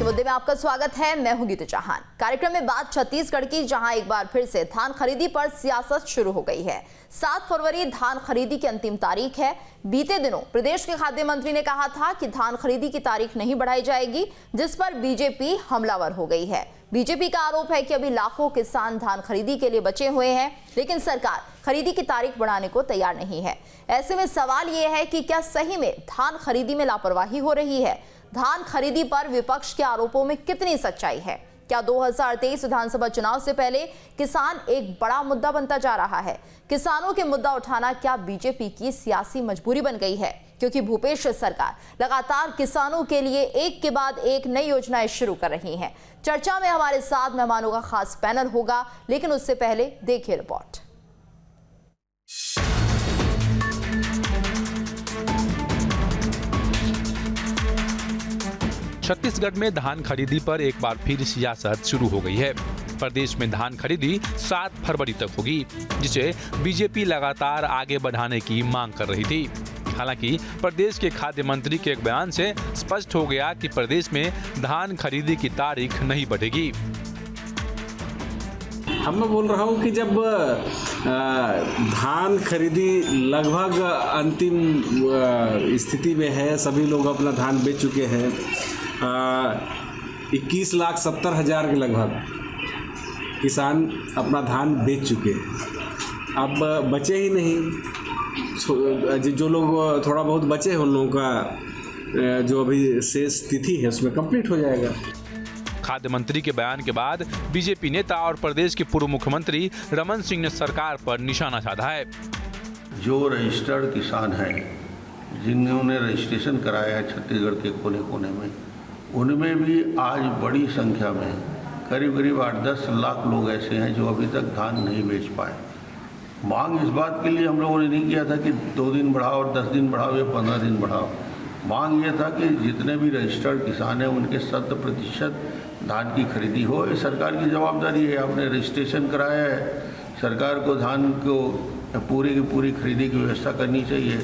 के मुद्दे में आपका स्वागत है। मैं हूं गीतू चौहान। कार्यक्रम में बात छत्तीसगढ़ की, जहां एक बार फिर से धान खरीदी पर सियासत शुरू हो गई है। 7 फरवरी धान खरीदी की अंतिम तारीख है। बीते दिनों प्रदेश के खाद्य मंत्री ने कहा था कि धान खरीदी की तारीख नहीं बढ़ाई जाएगी, जिस पर बीजेपी हमलावर हो गई है। बीजेपी का आरोप है कि अभी लाखों किसान धान खरीदी के लिए बचे हुए हैं, लेकिन सरकार खरीदी की तारीख बढ़ाने को तैयार नहीं है। ऐसे में सवाल यह है कि क्या सही में धान खरीदी में लापरवाही हो रही है? धान खरीदी पर विपक्ष के आरोपों में कितनी सच्चाई है? क्या 2023 विधानसभा चुनाव से पहले किसान एक बड़ा मुद्दा बनता जा रहा है? किसानों के मुद्दा उठाना क्या बीजेपी की सियासी मजबूरी बन गई है? क्योंकि भूपेश सरकार लगातार किसानों के लिए एक के बाद एक नई योजनाएं शुरू कर रही हैं। चर्चा में हमारे साथ मेहमानों का खास पैनल होगा, लेकिन उससे पहले देखिए रिपोर्ट। छत्तीसगढ़ में धान खरीदी पर एक बार फिर सियासत शुरू हो गई है। प्रदेश में धान खरीदी 7 फरवरी तक होगी, जिसे बीजेपी लगातार आगे बढ़ाने की मांग कर रही थी। हालांकि प्रदेश के खाद्य मंत्री के एक बयान से स्पष्ट हो गया कि प्रदेश में धान खरीदी की तारीख नहीं बढ़ेगी। हम मैं बोल रहा हूँ कि जब धान खरीदी लगभग अंतिम स्थिति में है, सभी लोग अपना धान बेच चुके हैं, 21,70,000 के लगभग किसान अपना धान बेच चुके हैं। अब बचे ही नहीं, जो लोग थोड़ा बहुत बचे हैं उन लोगों का जो अभी शेष तिथि है उसमें कंप्लीट हो जाएगा। खाद्य मंत्री के बयान के बाद बीजेपी नेता और प्रदेश के पूर्व मुख्यमंत्री रमन सिंह ने सरकार पर निशाना साधा है। जो रजिस्टर्ड किसान हैं, जिन्होंने रजिस्ट्रेशन कराया है छत्तीसगढ़ के कोने कोने में, उनमें भी आज बड़ी संख्या में करीब 8-10 लाख लोग ऐसे हैं जो अभी तक धान नहीं बेच पाए। मांग इस बात के लिए हम लोगों ने नहीं किया था कि 2 दिन बढ़ाओ और 10 दिन बढ़ाओ या 15 दिन बढ़ाओ। मांग ये था कि जितने भी रजिस्टर्ड किसान हैं उनके 100% धान की खरीदी हो। ये सरकार की जवाबदारी है। आपने रजिस्ट्रेशन कराया है, सरकार को धान को पूरी की पूरी खरीदी की व्यवस्था करनी चाहिए।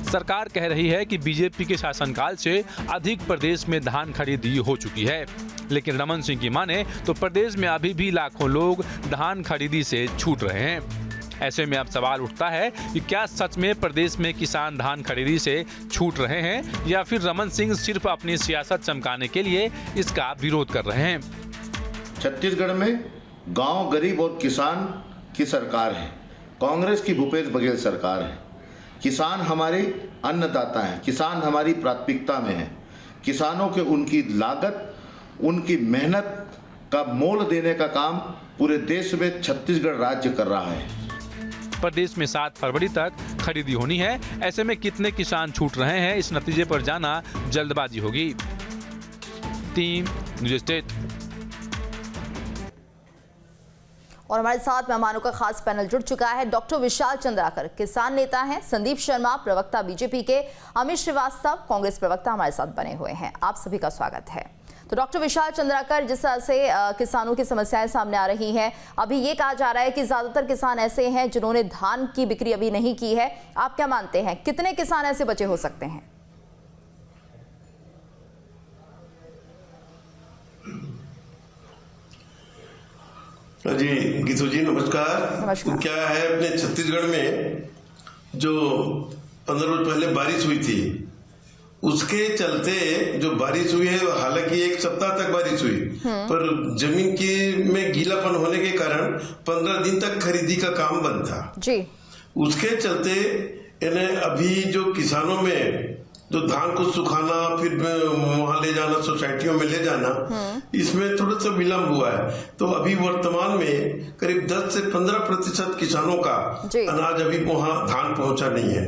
सरकार कह रही है कि बीजेपी के शासनकाल से अधिक प्रदेश में धान खरीदी हो चुकी है, लेकिन रमन सिंह की माने तो प्रदेश में अभी भी लाखों लोग धान खरीदी से छूट रहे हैं। ऐसे में अब सवाल उठता है कि क्या सच में प्रदेश में किसान धान खरीदी से छूट रहे हैं, या फिर रमन सिंह सिर्फ अपनी सियासत चमकाने के लिए इसका विरोध कर रहे हैं? छत्तीसगढ़ में गांव, गरीब और किसान की सरकार है। कांग्रेस की भूपेश बघेल सरकार है। किसान हमारे अन्नदाता हैं, किसान हमारी प्राथमिकता में है। किसानों के उनकी लागत, उनकी मेहनत का मोल देने का काम पूरे देश में छत्तीसगढ़ राज्य कर रहा है। प्रदेश में 7 फरवरी तक खरीदी होनी है। ऐसे में कितने किसान छूट रहे हैं, इस नतीजे पर जाना जल्दबाजी होगी। Team news state. और हमारे साथ मेहमानों का खास पैनल जुड़ चुका है। डॉक्टर विशाल चंद्राकर किसान नेता हैं, संदीप शर्मा प्रवक्ता बीजेपी के, अमित श्रीवास्तव कांग्रेस प्रवक्ता हमारे साथ बने हुए हैं। आप सभी का स्वागत है। तो डॉक्टर विशाल चंद्राकर, जिस तरह से किसानों की समस्याएं सामने आ रही हैं, अभी ये कहा जा रहा है कि ज्यादातर किसान ऐसे हैं जिन्होंने धान की बिक्री अभी नहीं की है। आप क्या मानते हैं, कितने किसान ऐसे बचे हो सकते हैं? जी गीतू जी नमस्कार। नमस्कार। क्या है, अपने छत्तीसगढ़ में जो 15 रोज पहले बारिश हुई थी, उसके चलते जो बारिश हुई है, हालांकि 1 सप्ताह तक बारिश हुई, पर जमीन की में गीलापन होने के कारण 15 दिन तक खरीदी का काम बंद था जी। उसके चलते इन्हें अभी जो किसानों में जो धान को सुखाना, फिर वहां ले जाना, सोसाइटियों में ले जाना, इसमें थोड़ा सा विलम्ब हुआ है। तो अभी वर्तमान में करीब 10 से 15% किसानों का अनाज अभी वहां धान पहुंचा नहीं है।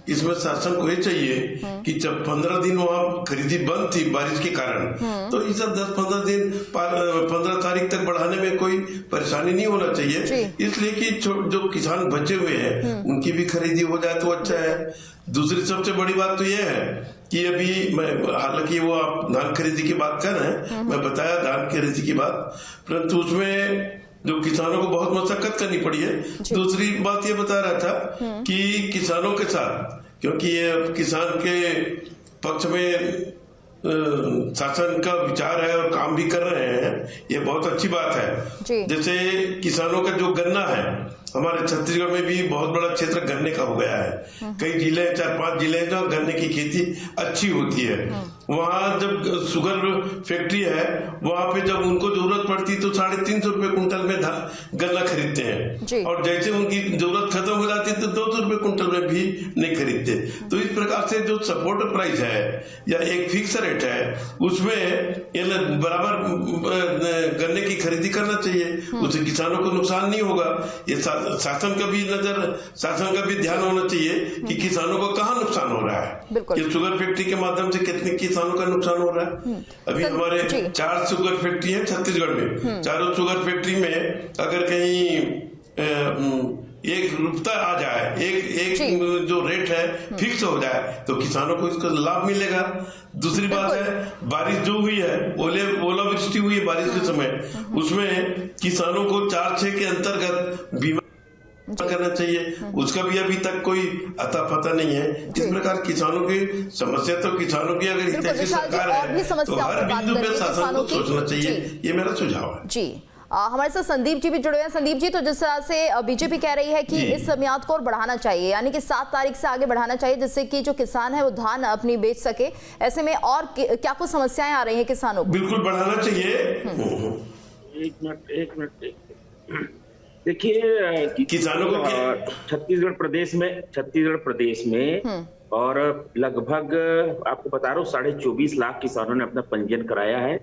इसमें शासन को ये चाहिए कि जब 15 दिन वहां खरीदी बंद थी बारिश के कारण, तो इस 10-15 दिन 15 तारीख तक बढ़ाने में कोई परेशानी नहीं होना चाहिए, इसलिए कि जो किसान बचे हुए हैं उनकी भी खरीदी हो जाए तो अच्छा है। दूसरी सबसे बड़ी बात तो यह है कि अभी हालांकि वो आप धान खरीदी की बात कर रहे हैं, मैं बताया धान खरीदी की बात, परंतु उसमें जो किसानों को बहुत मशक्कत करनी पड़ी है। दूसरी बात ये बता रहा था कि किसानों के साथ, क्योंकि ये किसान के पक्ष में शासन का विचार है और काम भी कर रहे हैं, ये बहुत अच्छी बात जी। है। जैसे किसानों का जो गन्ना है, हमारे छत्तीसगढ़ में भी बहुत बड़ा क्षेत्र गन्ने का हो गया है। कई जिले, 4-5 जिले हैं जहाँ गन्ने की खेती अच्छी होती है। वहाँ जब शुगर फैक्ट्री है, वहाँ पे जब उनको जरूरत पड़ती तो 350 रुपए कुंटल में गन्ना खरीदते हैं, और जैसे उनकी जरूरत खत्म हो जाती तो 200 रुपए कुंटल में भी नहीं खरीदते। तो इस प्रकार से जो सपोर्ट प्राइस है या एक फिक्स रेट है, उसमें बराबर गन्ने की खरीदी करना चाहिए, उससे किसानों को नुकसान नहीं होगा। ये शासन का भी ध्यान होना चाहिए कि किसानों को कहाँ नुकसान हो रहा है। कि शुगर फैक्ट्री के माध्यम से कितने किसानों का नुकसान हो रहा है। अभी हमारे 4 शुगर फैक्ट्री है छत्तीसगढ़ में। चारों शुगर फैक्ट्री में अगर कहीं एक रुपता आ जाए, एक जो रेट है फिक्स हो जाए, तो किसानों को इसका लाभ मिलेगा। दूसरी बात है, बारिश जो हुई है, ओलावृष्टि हुई है बारिश के समय, उसमें किसानों को 4-6 के अंतर्गत बीमा करना चाहिए। उसका भी अभी तक कोई अता पता नहीं है। इस प्रकार किसानों की समस्या, तो किसानों की अगर हितैषी सरकार है तो हर बिंदु पे शासन को सोचना चाहिए। ये मेरा सुझाव है जी। हमारे साथ संदीप जी भी जुड़े हैं। संदीप जी, तो जिस तरह से बीजेपी कह रही है कि इस मियाद को और बढ़ाना चाहिए, यानी कि 7 तारीख से आगे बढ़ाना चाहिए, जिससे कि जो किसान है वो धान अपनी बेच सके, ऐसे में और क्या कुछ समस्याएं आ रही हैं किसानों को? बिल्कुल बढ़ाना चाहिए। एक मिनट देखिए, किसानों को छत्तीसगढ़ प्रदेश में और लगभग आपको बता रहा हूँ 24.5 लाख किसानों ने अपना पंजीयन कराया है।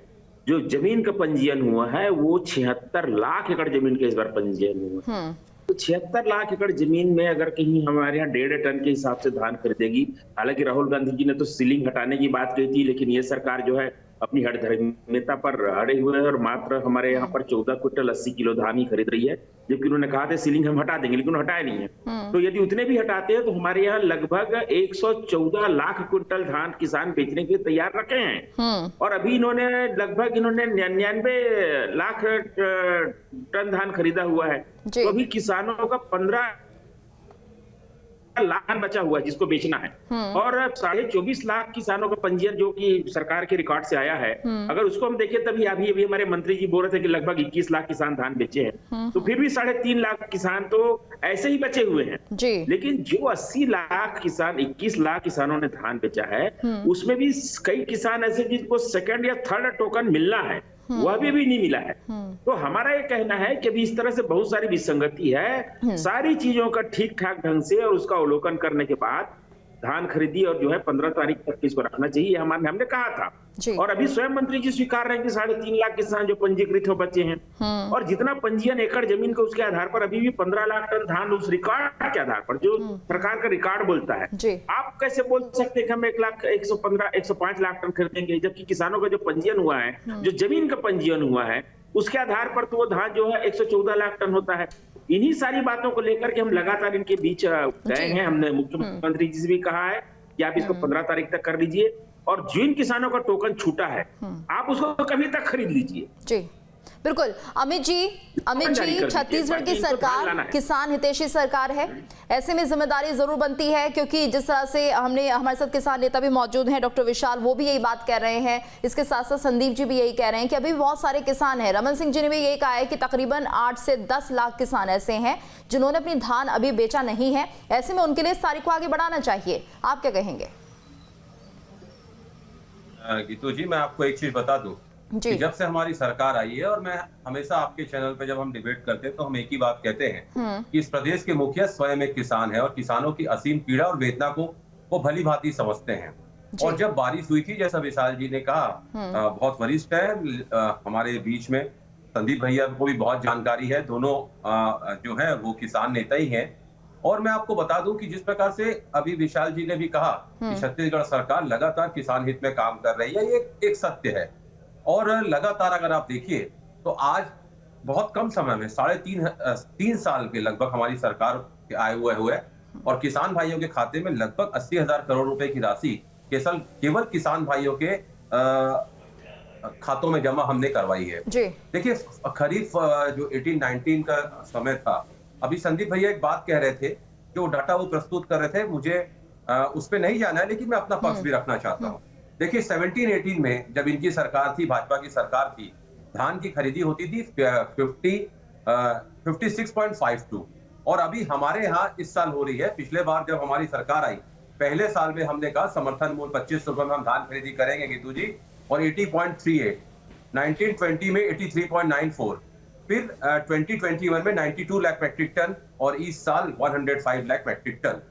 जो जमीन का पंजीयन हुआ है वो 76 लाख एकड़ जमीन के इस बार पंजीयन हुआ है। तो 76 लाख एकड़ जमीन में अगर कहीं हमारे यहाँ 1.5 टन के हिसाब से धान खरीदेगी, हालांकि राहुल गांधी जी ने तो सीलिंग हटाने की बात कही थी, लेकिन ये सरकार जो है अपनी हठधर्मिता पर अड़े हुए हैं और मात्र हमारे यहाँ पर 14 क्विंटल 80 किलो धान ही खरीद रही है, जबकि उन्होंने कहा था सीलिंग हम हटा देंगे, लेकिन हटाए नहीं है। तो यदि उतने भी हटाते हैं तो हमारे यहाँ लगभग 114 लाख क्विंटल धान किसान बेचने के लिए तैयार रखे हैं। और अभी इन्होंने लगभग 99 लाख टन धान खरीदा हुआ है। तो अभी किसानों का 15 लाख बचा हुआ है जिसको बेचना है। और 24.5 लाख किसानों का पंजीयन जो कि सरकार के रिकॉर्ड से आया है, अगर उसको हम देखें तभी अभी हमारे मंत्री जी बोल रहे थे कि लगभग 21 लाख किसान धान बेचे हैं, तो फिर भी 3.5 लाख किसान तो ऐसे ही बचे हुए हैं जी। लेकिन जो 80 लाख किसान 21 लाख किसानों ने धान बेचा है, उसमें भी कई किसान ऐसे जिनको 2nd या 3rd टोकन मिलना है, वह भी नहीं मिला है। तो हमारा ये कहना है कि अभी इस तरह से बहुत सारी विसंगति है। सारी चीजों का ठीक ठाक ढंग से और उसका अवलोकन करने के बाद धान खरीदी और जो है 15 तारीख तक इसको रखना चाहिए, हमने कहा था। और अभी स्वयं मंत्री जी स्वीकार रहे हैं कि 3.5 लाख किसान जो पंजीकृत हो बचे हैं, और जितना पंजीयन एकड़ जमीन के उसके आधार पर अभी भी 15 लाख टन धान उस रिकॉर्ड के आधार पर जो सरकार का रिकॉर्ड बोलता है। आप कैसे बोल सकते हैं कि हम 105 लाख टन खरीदेंगे, जबकि किसानों का जो पंजीयन हुआ है, जो जमीन का पंजीयन हुआ है, उसके आधार पर तो वो धान जो है 114 लाख टन होता है। इन्हीं सारी बातों को लेकर के हम लगातार इनके बीच गए हैं। हमने मुख्यमंत्री जी से भी कहा है कि आप इसको 15 तारीख तक कर लीजिए, और जिन किसानों का टोकन छूटा है आप उसको कभी तक खरीद लीजिए। जी बिल्कुल। अमित जी, छत्तीसगढ़ की सरकार किसान हितैषी सरकार है, ऐसे में जिम्मेदारी जरूर बनती है, क्योंकि जिस तरह से हमारे साथ किसान नेता भी मौजूद हैं, डॉक्टर विशाल, वो भी यही बात कह रहे हैं। इसके साथ साथ संदीप जी भी यही कह रहे हैं कि अभी बहुत सारे किसान हैं। रमन सिंह जी ने भी यही कहा है कि तकरीबन 8 से 10 लाख किसान ऐसे हैं जिन्होंने अपनी धान अभी बेचा नहीं है। ऐसे में उनके लिए इस तारीख को आगे बढ़ाना चाहिए। आप क्या कहेंगे? गीतू जी, मैं आपको एक चीज बता दूं कि जब से हमारी सरकार आई है, और मैं हमेशा आपके चैनल पे जब हम डिबेट करते हैं तो हम एक ही बात कहते हैं कि इस प्रदेश के मुखिया स्वयं एक किसान है और किसानों की असीम पीड़ा और वेदना को वो भली भांति समझते हैं। और जब बारिश हुई थी, जैसा विशाल जी ने कहा, बहुत वरिष्ठ है हमारे बीच में, संदीप भैया को भी बहुत जानकारी है, दोनों जो है वो किसान नेता ही हैं। और मैं आपको बता दूं कि जिस प्रकार से अभी विशाल जी ने भी कहा कि छत्तीसगढ़ सरकार लगातार किसान हित में काम कर रही है, ये एक सत्य है। और लगातार अगर आप देखिए तो आज बहुत कम समय में 3.5 साल के लगभग हमारी सरकार आए हुए है, और किसान भाइयों के खाते में लगभग 80,000 करोड़ रुपए की राशि केवल किसान भाइयों के खातों में जमा हमने करवाई है। देखिए, खरीफ जो 18-19 का समय था, अभी संदीप भैया एक बात कह रहे थे, जो डाटा वो प्रस्तुत कर रहे थे, मुझे उस पर नहीं जाना है, लेकिन मैं अपना पक्ष भी रखना चाहता हूँ। देखिए 17-18 में जब इनकी सरकार थी, भाजपा की सरकार थी, धान की खरीदी होती थी 56.52 और अभी हमारे यहाँ इस साल हो रही है। पिछले बार जब हमारी सरकार आई, पहले साल में हमने कहा समर्थन मूल्य 25 रुपए में हम धान खरीदी करेंगे गीतू जी, और 80.38, 1920 में 83.94, फिर 2021 में 92 लाख मैट्रिक टन और इस साल 105 लाख मैट्रिक टन।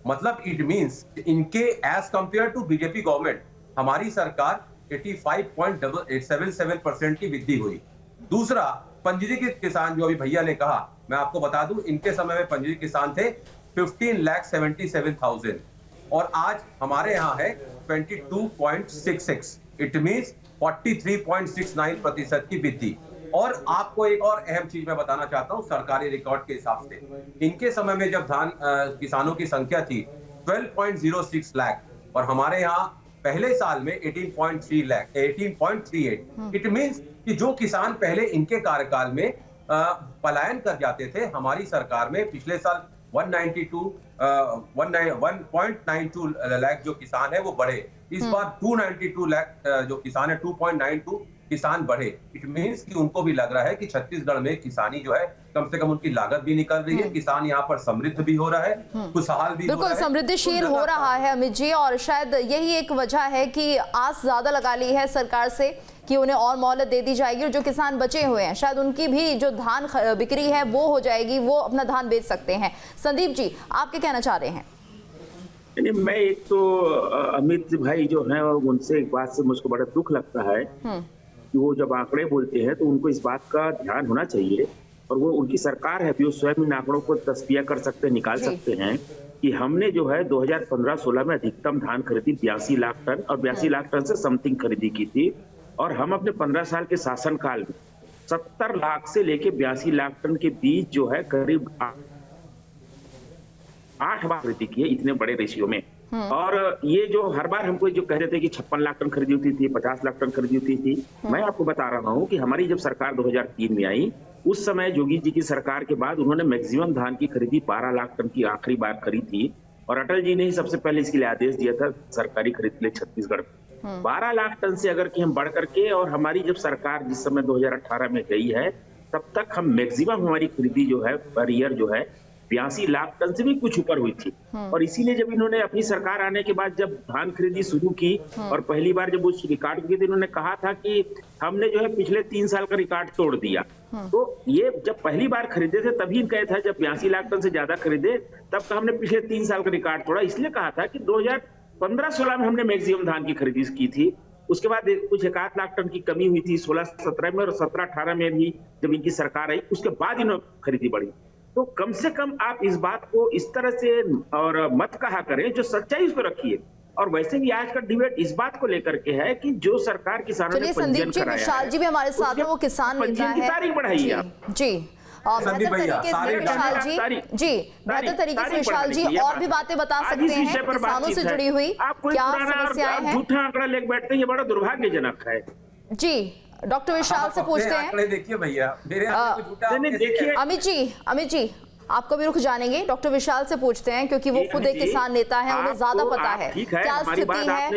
मतलब इट मींस इनके as compare to BJP government हमारी सरकार 85.77% की वृद्धि हुई। दूसरा, पंजीकृत किसान जो अभी भैया ने कहा, मैं आपको बता दूं, इनके समय में पंजीकृत किसान थे 15,77,000 और आज हमारे यहाँ है 22.66। इट मींस 43.69% की वृद्धि। और आपको एक और अहम चीज मैं बताना चाहता हूं, सरकारी रिकॉर्ड के हिसाब से इनके समय में जब धान किसानों की संख्या थी 12.06 लाख और हमारे यहाँ पहले साल में 18.3 लाख, 18.38। इट मींस कि जो किसान पहले इनके कार्यकाल में पलायन कर जाते थे, हमारी सरकार में पिछले साल 1.92 लाख जो किसान है वो बढ़े। इस बार 292 लाख जो किसान है 2.92 किसान बढ़े। इट मींस कि उनको भी लग रहा है कि छत्तीसगढ़ में किसानी जो है कम से कम उनकी लागत भी निकल रही है, किसान यहाँ पर समृद्ध भी हो रहा है, खुशहाल भी बिल्कुल समृद्धिशील हो रहा है अमित जी। और शायद यही एक वजह है कि आस ज्यादा लगा ली है सरकार से कि उन्हें और मोहलत दे दी जाएगी और जो किसान बचे हुए हैं शायद उनकी भी जो धान बिक्री है वो हो जाएगी, वो अपना धान बेच सकते हैं। संदीप जी, आप क्या कहना चाह रहे हैं? मैं एक तो अमित भाई जो है उनसे एक बात से मुझको बड़ा दुख लगता है कि वो जब आंकड़े बोलते हैं तो उनको इस बात का ध्यान होना चाहिए, और वो उनकी सरकार है, वो स्वयं इन आंकड़ों को तस्बिया कर सकते हैं, निकाल सकते हैं कि हमने जो है 2015-16 में अधिकतम धान खरीदी 82 लाख टन और 82 लाख टन से समथिंग खरीदी की थी, और हम अपने 15 साल के शासनकाल में 70 लाख से लेके 82 लाख टन के बीच जो है करीब 8 बार खरीदी की है, इतने बड़े रेशियो में। और ये जो हर बार हमको जो कह रहे थे कि 56 लाख टन खरीदी होती थी, 50 लाख टन खरीदी होती थी, मैं आपको बता रहा हूँ कि हमारी जब सरकार 2003 में आई, उस समय जोगी जी की सरकार के बाद उन्होंने मैक्सिमम धान की खरीदी 12 लाख टन की आखिरी बार करी थी, और अटल जी ने ही सबसे पहले इसके लिए आदेश दिया था सरकारी खरीद के लिए छत्तीसगढ़ 12 लाख टन से अगर कि हम बढ़ करके, और हमारी जब सरकार जिस समय 2018 में गई है तब तक हम मैक्सिमम हमारी खरीदी जो है पर ईयर जो है 82 लाख टन से भी कुछ ऊपर हुई थी। और इसीलिए जब इन्होंने अपनी सरकार आने के बाद जब धान खरीदी शुरू की और पहली बार जब उस रिकॉर्ड की थी, इन्होंने कहा था कि हमने जो है पिछले 3 साल का रिकॉर्ड तोड़ दिया। तो ये जब पहली बार खरीदे थे तभी कहे था, जब 82 लाख टन से ज्यादा खरीदे तब तो हमने पिछले 3 साल का रिकॉर्ड तोड़ा। इसलिए कहा था कि 2015-16 में हमने मैक्सिमम धान की खरीदी की थी, उसके बाद कुछ 1 लाख टन की कमी हुई थी 16-17 में, और 17-18 में भी जब इनकी सरकार आई उसके बाद इन्होंने खरीदी बढ़ी। तो कम से कम आप इस बात को इस तरह से और मत कहा करें, जो सच्चाई उसको रखिए। और वैसे भी आज का डिबेट इस बात को लेकर के है कि जो सरकार किसानों ने पंजीयन कराया है, विशाल जी भी हमारे साथ हैं, वो किसान नेता है, तारीख बढ़ाई आप जी। और बेहतर तरीके से विशाल जी और भी बातें बता सकते हैं किसानों से जुड़ी हुई क्या समस्याएं हैं। झूठा आंकड़ा लेकर बैठते हैं, ये बड़ा दुर्भाग्यजनक है जी। डॉक्टर विशाल से पूछते हैं। देखिए भैया, देखिए अमित जी आपको भी रुख जानेंगे, डॉक्टर विशाल से पूछते हैं क्योंकि वो खुद एक किसान नेता है, उन्हें ज्यादा पता है क्या स्थिति है,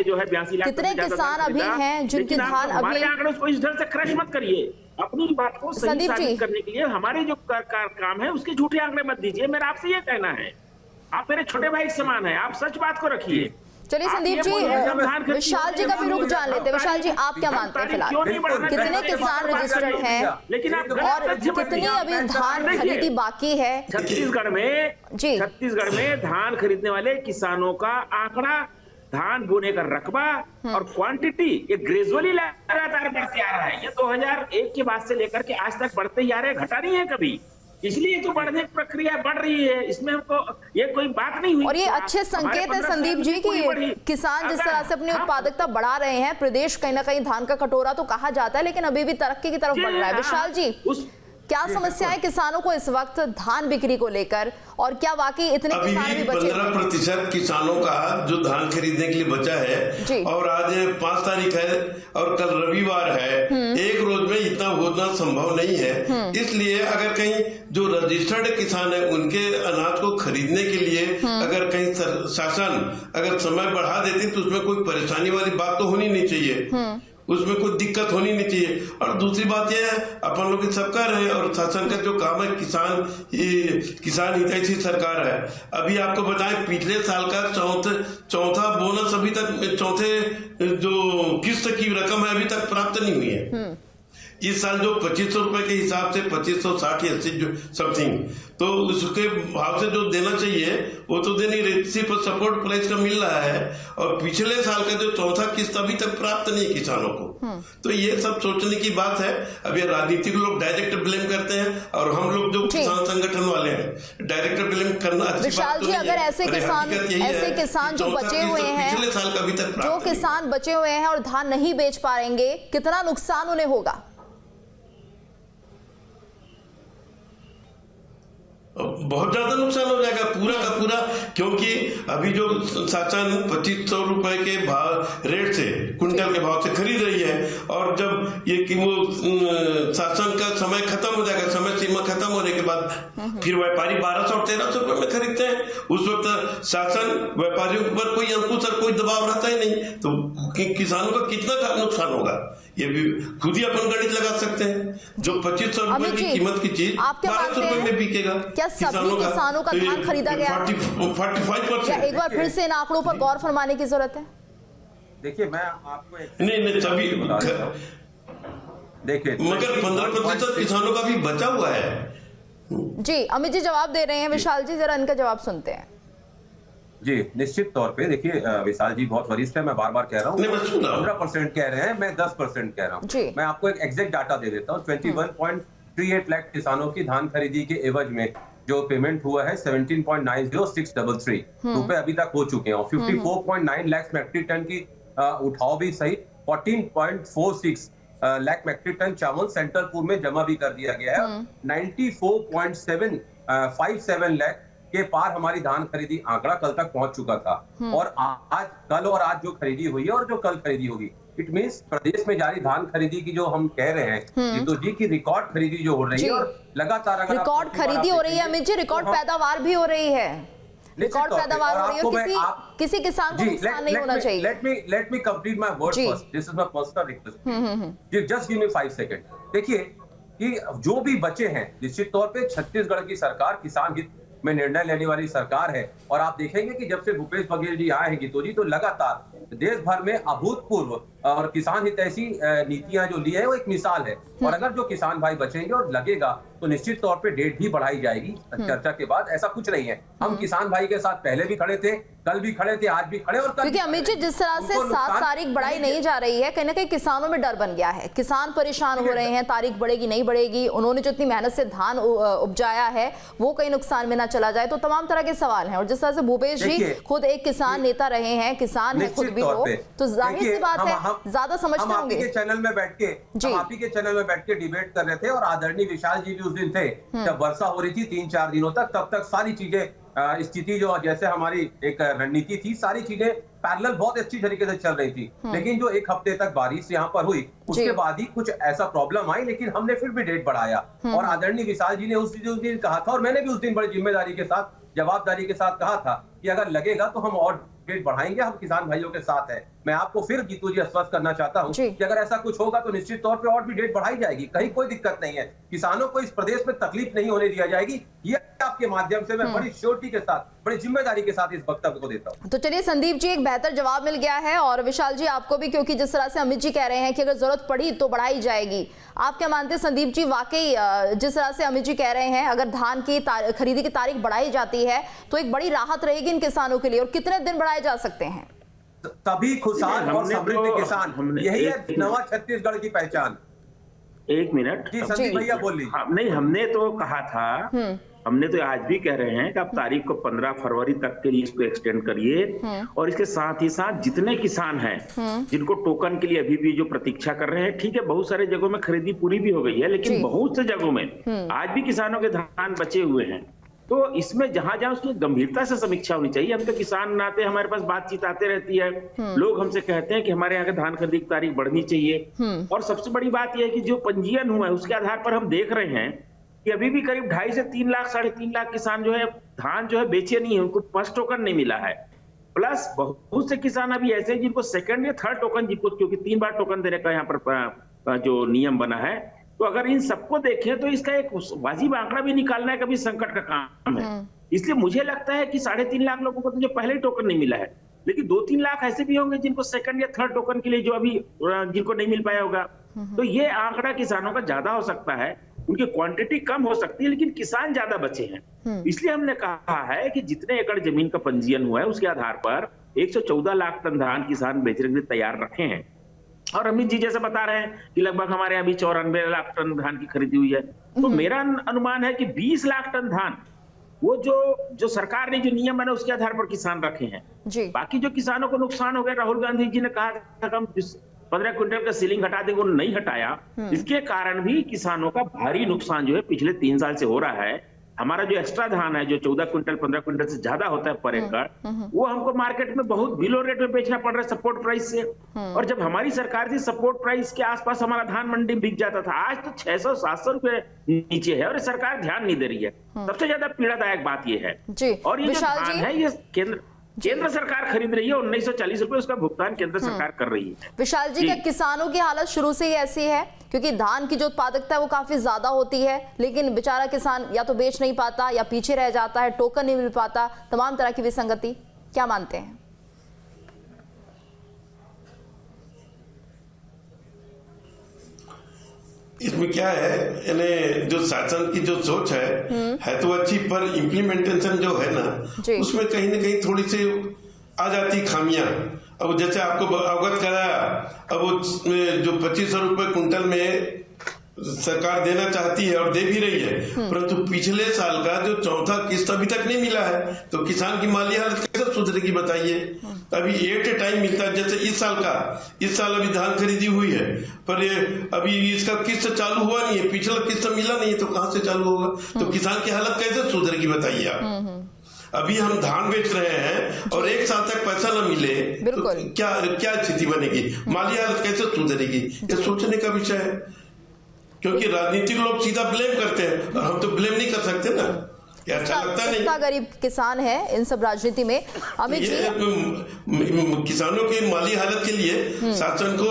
कितने किसान अभी हैं जिनकी धान अभी। उसको इस ढंग से क्रश मत करिए, अपनी बात को सही साबित करने के लिए हमारे जो काम है उसके झूठे आंकड़े मत दीजिए। मेरा आपसे ये कहना है, आप मेरे छोटे भाई के समान है, आप सच बात को रखिए। चलिए संदीप जी, विशाल जी का भी रुख जान लेते हैं। विशाल जी, आप क्या मानते हैं फिलहाल कितने किसान रजिस्टर्ड हैं और कितनी अभी धान खरीदी बाकी है छत्तीसगढ़ में धान खरीदने वाले किसानों का आंकड़ा, धान बोने का रकबा और क्वांटिटी ये ग्रेजुअली लगातार बढ़ते आ रहा है। ये 2001 के बाद से लेकर के आज तक बढ़ते ही आ रहे, घटा नहीं है कभी, इसलिए तो बढ़ने की प्रक्रिया बढ़ रही है, इसमें हमको ये कोई बात नहीं हुई। और ये अच्छे संकेत है संदीप जी कि किसान जिस तरह से अपनी उत्पादकता बढ़ा रहे हैं, प्रदेश कहीं ना कहीं धान का कटोरा तो कहा जाता है लेकिन अभी भी तरक्की की तरफ बढ़ रहा है। विशाल जी, क्या समस्याएं किसानों को इस वक्त धान बिक्री को लेकर, और क्या वाकई इतने किसान भी बचे? 15% किसानों का जो धान खरीदने के लिए बचा है, और आज 5 तारीख है और कल रविवार है, एक रोज में इतना होना संभव नहीं है। इसलिए अगर कहीं जो रजिस्टर्ड किसान है उनके अनाज को खरीदने के लिए अगर कहीं शासन अगर समय बढ़ा देती तो उसमें कोई परेशानी वाली बात तो होनी नहीं चाहिए, उसमें कोई दिक्कत होनी नहीं चाहिए। और दूसरी बात यह है अपन लोग की सरकार है और शासन का जो काम है किसान हितैषी सरकार है। अभी आपको बताएं पिछले साल का चौथा बोनस अभी तक चौथे जो किस्त की रकम है अभी तक प्राप्त नहीं हुई है। इस साल जो 2500 रुपए के हिसाब से 2560 80 जो समथिंग तो उसके भाव से जो देना चाहिए वो तो दे नहीं रही, सिर्फ सपोर्ट प्राइस का मिल रहा है। और पिछले साल का जो चौथा किस्त अभी तक प्राप्त नहीं है किसानों को। तो ये सब सोचने की बात है। अब ये राजनीतिक लोग डायरेक्ट ब्लेम करते हैं और हम लोग जो किसान संगठन वाले हैं डायरेक्ट ब्लेम करना अच्छी बात तो नहीं है। अगर ऐसे किसान जो बचे हुए हैं, पिछले साल का अभी तक जो किसान बचे हुए हैं और धान नहीं बेच पाएंगे, कितना नुकसान उन्हें होगा? बहुत ज्यादा नुकसान हो जाएगा पूरा का पूरा, क्योंकि अभी जो शासन 2500 रुपए के भाव रेट से कुंटल के भाव से खरीद रही है और जब ये कि वो शासन का समय खत्म हो जाएगा, समय सीमा खत्म होने के बाद फिर व्यापारी 1200 और 1300 रुपए में खरीदते हैं। उस वक्त शासन व्यापारियों पर कोई अंकुश और कोई दबाव रहता ही नहीं, तो किसानों का कितना नुकसान होगा ये भी खुद ही अपन गणित लगा सकते हैं। जो 2500 रुपए की कीमत की चीज 1200 रुपए में बिकेगा। क्या सभी किसानों का धान खरीदा गया? 45%। क्या एक बार फिर से इन आंकड़ों पर गौर फरमाने की जरूरत है? देखिए मैं आपको नहीं सभी देखिए मगर 15% किसानों का भी बचा हुआ है। जी अमित जी जवाब दे रहे हैं, विशाल जी जरा इनका जवाब सुनते हैं। जी निश्चित तौर पे देखिए विशाल जी बहुत वरिष्ठ है, मैं बार बार कह रहा हूँ 15% कह रहे हैं, मैं 10% कह रहा हूँ। मैं आपको एक एग्जैक्ट डाटा दे देता हूँ। 21.38 लाख किसानों की धान खरीदी के एवज में जो पेमेंट हुआ है 17.90633 रुपए अभी तक हो चुके हैं और 54.9 लाख मैट्रिक टन की उठाव भी सही 14.46 लाख मैट्रिक टन चावल सेंट्रल पूल में जमा भी कर दिया गया है। 94.57 लाख के पार हमारी धान खरीदी आंकड़ा कल तक पहुंच चुका था और कल और आज जो खरीदी हुई है और जो कल खरीदी होगी, इट मींस प्रदेश में जारी धान खरीदी की जो हम कह रहे हैं जीतू जी की रिकॉर्ड खरीदी जो हो रही है और लगातार रिकॉर्ड खरीदी हो रही है अमित जी, रिकॉर्ड पैदावार भी हो रही है, रिकॉर्ड पैदावार हो रही है, किसी किसान को नुकसान नहीं होना चाहिए। Let me complete my word first, this is my personal request. जी जस्ट गिव मी 5 सेकंड। देखिए कि जो भी बचे हैं निश्चित तौर पे छत्तीसगढ़ की सरकार किसान हित में निर्णय लेने वाली सरकार है और आप देखेंगे कि जब से भूपेश बघेल जी आए हैं गीतो जी तो लगातार देश भर में अभूतपूर्व और किसान हितैषी नीतियां जो ली है वो एक मिसाल है। और अगर जो किसान भाई बचेंगे और लगेगा तो निश्चित तौर पे डेट भी बढ़ाई जाएगी चर्चा के बाद। ऐसा कुछ नहीं है, हम किसान भाई के साथ पहले भी खड़े थे, कल भी खड़े थे, आज भी खड़े और क्योंकि अमित जी जिस तरह से 7 तारीख बढ़ाई नहीं जा रही है, कहीं ना कहीं किसानों में डर बन गया है, किसान परेशान हो रहे हैं, तारीख बढ़ेगी नहीं बढ़ेगी, उन्होंने जो इतनी मेहनत से धान उपजाया है वो कहीं नुकसान में ना चला जाए, तो तमाम तरह के सवाल हैं। और जिस तरह से भूपेश जी खुद एक किसान नेता रहे हैं, किसान है खुद भी वो, तो जाहिर सी बात है ज्यादा समझते होंगे। हम चैनल में बैठ के डिबेट कर रहे थे और आदरणीय विशाल जी भी उस दिन थे जब वर्षा हो रही थी 3-4 दिनों तक, तब तक सारी चीजें स्थिति जो जैसे हमारी एक रणनीति थी सारी चीजें पैरेलल बहुत अच्छी तरीके से चल रही थी। लेकिन जो 1 हफ्ते तक बारिश यहाँ पर हुई उसके बाद ही कुछ ऐसा प्रॉब्लम आई, लेकिन हमने फिर भी डेट बढ़ाया और आदरणीय विशाल जी ने उस दिन कहा था और मैंने भी उस दिन बड़ी जिम्मेदारी के साथ जवाबदारी के साथ कहा था कि अगर लगेगा तो हम और डेट बढ़ाएंगे, हम किसान भाइयों के साथ हैं। मैं आपको फिर गीतू जी आश्वस्त करना चाहता हूं कि अगर ऐसा कुछ होगा तो निश्चित तौर पे और भी डेट बढ़ाई जाएगी, कहीं कोई दिक्कत नहीं है, किसानों को इस प्रदेश में तकलीफ नहीं होने दिया जाएगी। ये आपके माध्यम से मैं बड़ी श्योरिटी के साथ, बड़ी जिम्मेदारी के साथ इस वक्तव्य को देता हूं। तो चलिए संदीप जी एक बेहतर जवाब मिल गया है और विशाल जी आपको भी, क्योंकि जिस तरह से अमित जी कह रहे हैं कि अगर जरूरत पड़ी तो बढ़ाई जाएगी, आप क्या मानते हैं संदीप जी? वाकई जिस तरह से अमित जी कह रहे हैं अगर धान की खरीदी की तारीख बढ़ाई जाती है तो एक बड़ी राहत रहेगी इन किसानों के लिए, और कितने दिन बढ़ाए जा सकते हैं? तभी खुशहाल और समृद्ध किसान, यही है नवा छत्तीसगढ़ की पहचान। 1 मिनट जी संदीप भैया बोल लीजिए। नहीं, हमने तो कहा था, हमने तो आज भी कह रहे हैं कि आप तारीख को 15 फरवरी तक के लिए इसको एक्सटेंड करिए और इसके साथ ही साथ जितने किसान हैं जिनको टोकन के लिए अभी भी जो प्रतीक्षा कर रहे हैं, ठीक है बहुत सारे जगहों में खरीदी पूरी भी हो गई है, लेकिन बहुत से जगहों में आज भी किसानों के धान बचे हुए हैं तो इसमें जहां जहां उसकी गंभीरता से समीक्षा होनी चाहिए। हम तो किसान नाते हमारे पास बातचीत आते रहती है, लोग हमसे कहते हैं कि हमारे यहाँ के धान खरीदी की तारीख बढ़नी चाहिए। और सबसे बड़ी बात यह है कि जो पंजीयन हुआ है उसके आधार पर हम देख रहे हैं कि अभी भी करीब 2.5 से 3 लाख 3.5 लाख किसान जो है धान जो है बेचे नहीं है, उनको फर्स्ट टोकन नहीं मिला है। प्लस बहुत से किसान अभी ऐसे जिनको सेकंड या थर्ड टोकन, जिनको क्योंकि 3 बार टोकन देने का यहाँ पर जो नियम बना है, तो अगर इन सबको देखें तो इसका एक वाजिब आंकड़ा भी निकालना है कभी संकट का काम है। इसलिए मुझे लगता है कि 3.5 लाख लोगों को तो जो पहले टोकन नहीं मिला है, लेकिन 2-3 लाख ऐसे भी होंगे जिनको सेकंड या थर्ड टोकन के लिए जो अभी जिनको नहीं मिल पाया होगा। तो ये आंकड़ा किसानों का ज्यादा हो सकता है, उनकी क्वांटिटी कम हो सकती है, लेकिन किसान ज्यादा बचे हैं। इसलिए हमने कहा है कि जितने एकड़ जमीन का पंजीयन हुआ है उसके आधार पर 114 लाख टन धान किसान बेचने के लिए तैयार रखे हैं। और अमित जी जैसे बता रहे हैं कि लगभग हमारे यहाँ भी 94 लाख टन धान की खरीदी हुई है, तो मेरा अनुमान है कि 20 लाख टन धान वो जो सरकार ने जो नियम बना उसके आधार पर किसान रखे हैं जी। बाकी जो किसानों को नुकसान हो गया, राहुल गांधी जी ने कहा था कि हम 15 क्विंटल का सीलिंग हटा देंगे, वो नहीं हटाया। इसके कारण भी किसानों का भारी नुकसान जो है पिछले 3 साल से हो रहा है। हमारा जो एक्स्ट्रा धान है जो 14 क्विंटल 15 क्विंटल से ज्यादा होता है पर एकड़, वो हमको मार्केट में बहुत बिलो रेट में बेचना पड़ रहा है सपोर्ट प्राइस से। और जब हमारी सरकार थी सपोर्ट प्राइस के आसपास हमारा धान मंडी बिक जाता था, आज तो 600-700 रुपए नीचे है और सरकार ध्यान नहीं दे रही है। सबसे ज्यादा पीड़ादायक बात ये है जी। और ये जो धान है ये केंद्र सरकार खरीद रही है, 1940 रुपए उसका भुगतान केंद्र सरकार कर रही है। विशाल जी, क्या किसानों की हालत शुरू से ही ऐसी है? क्योंकि धान की जो उत्पादकता है वो काफी ज्यादा होती है, लेकिन बेचारा किसान या तो बेच नहीं पाता या पीछे रह जाता है, टोकन नहीं मिल पाता, तमाम तरह की विसंगति, क्या मानते हैं? इसमें क्या है, यानी जो शासन की जो सोच है तो अच्छी, पर इम्प्लीमेंटेशन जो है ना उसमें कहीं ना कहीं थोड़ी सी आ जाती खामियां। अब जैसे आपको अवगत कराया, अब वो जो 2500 रुपए कुंटल में सरकार देना चाहती है और दे भी रही है, परंतु पिछले साल का जो चौथा किस्त अभी तक नहीं मिला है, तो किसान की माली हालत कैसे सुधरेगी बताइए। अभी एट ए टाइम मिलता है, जैसे इस साल अभी धान खरीदी हुई है, पर ये अभी इसका किस्त चालू हुआ नहीं है, पिछला किस्त मिला नहीं है, तो कहां से चालू होगा? तो किसान की हालत कैसे सुधरेगी बताइए आप। अभी हम धान बेच रहे हैं और 1 साल तक पैसा न मिले तो क्या स्थिति बनेगी, माली हालत कैसे सुधरेगी? ये सोचने का विषय है, क्योंकि राजनीतिक लोग सीधा ब्लेम करते हैं और हम तो ब्लेम नहीं कर सकते ना, ये अच्छा लगता नहीं। कितना गरीब किसान है इन सब राजनीति में। अमित जी, किसानों की माली हालत के लिए शासन को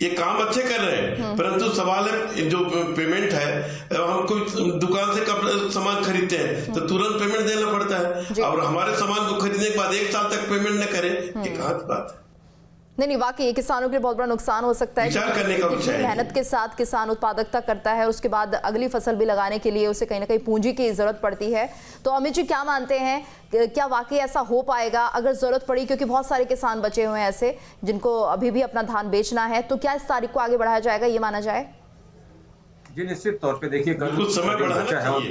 ये काम अच्छे कर रहे हैं, परंतु सवाल है जो पेमेंट है, हम कोई दुकान से सामान खरीदते हैं तो तुरंत पेमेंट देना पड़ता है, और हमारे सामान को खरीदने के बाद 1 साल तक पेमेंट न करें, ये कहाँ की बात है? नहीं, वाकई किसानों के लिए बहुत बड़ा नुकसान हो सकता है। मेहनत के साथ किसान उत्पादकता करता है, उसके बाद अगली फसल भी लगाने के लिए उसे कहीं ना कहीं पूंजी की जरूरत पड़ती है। तो अमित जी, क्या मानते हैं, क्या वाकई ऐसा हो पाएगा अगर जरूरत पड़ी? क्योंकि बहुत सारे किसान बचे हुए हैं ऐसे जिनको अभी भी अपना धान बेचना है, तो क्या इस तारीख को आगे बढ़ाया जाएगा, ये माना जाए? जी निश्चित तौर पर देखिए, कल कुछ समय बढ़ाना चाहिए।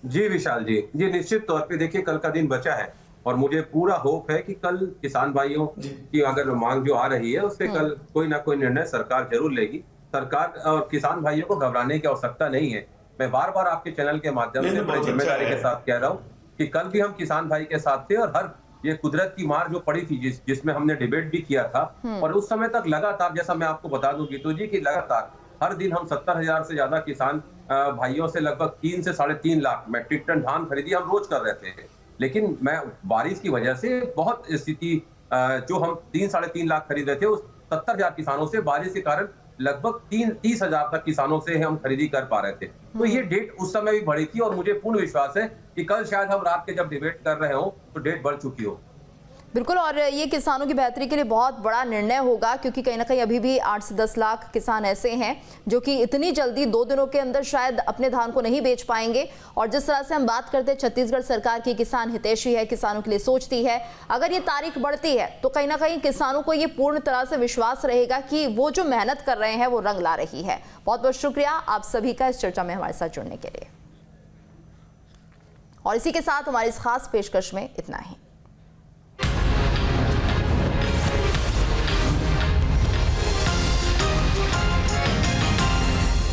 जी विशाल जी, निश्चित तौर पर देखिए कल का दिन बचा है और मुझे पूरा होप है कि कल किसान भाइयों की अगर मांग जो आ रही है उससे कल कोई ना कोई निर्णय सरकार जरूर लेगी। सरकार और किसान भाइयों को घबराने की आवश्यकता नहीं है। मैं बार बार आपके चैनल के माध्यम से बड़ी जिम्मेदारी के साथ कह रहा हूँ कि कल भी हम किसान भाई के साथ थे, और हर ये कुदरत की मार जो पड़ी थी जिसमें हमने डिबेट भी किया था, और उस समय तक लगातार, जैसा मैं आपको बता दूं गीतू जी की, लगातार हर दिन हम 70,000 से ज्यादा किसान भाइयों से लगभग 3 से 3.5 लाख मैट्रिक टन धान खरीदी हम रोज कर रहे थे। लेकिन मैं बारिश की वजह से बहुत स्थिति, जो हम 3-3.5 लाख खरीद रहे थे, उस 70,000 किसानों से बारिश के कारण लगभग 30,000 तक किसानों से हम खरीदी कर पा रहे थे। तो ये डेट उस समय भी बढ़ी थी, और मुझे पूर्ण विश्वास है कि कल शायद हम रात के जब डिबेट कर रहे हो तो डेट बढ़ चुकी हो। बिल्कुल, और ये किसानों की बेहतरी के लिए बहुत बड़ा निर्णय होगा, क्योंकि कहीं ना कहीं अभी भी 8 से 10 लाख किसान ऐसे हैं जो कि इतनी जल्दी 2 दिनों के अंदर शायद अपने धान को नहीं बेच पाएंगे। और जिस तरह से हम बात करते हैं, छत्तीसगढ़ सरकार की किसान हितैषी है, किसानों के लिए सोचती है। अगर ये तारीख बढ़ती है तो कहीं ना कहीं किसानों को ये पूर्ण तरह से विश्वास रहेगा कि वो जो मेहनत कर रहे हैं वो रंग ला रही है। बहुत बहुत शुक्रिया आप सभी का इस चर्चा में हमारे साथ जुड़ने के लिए, और इसी के साथ हमारी इस खास पेशकश में इतना ही।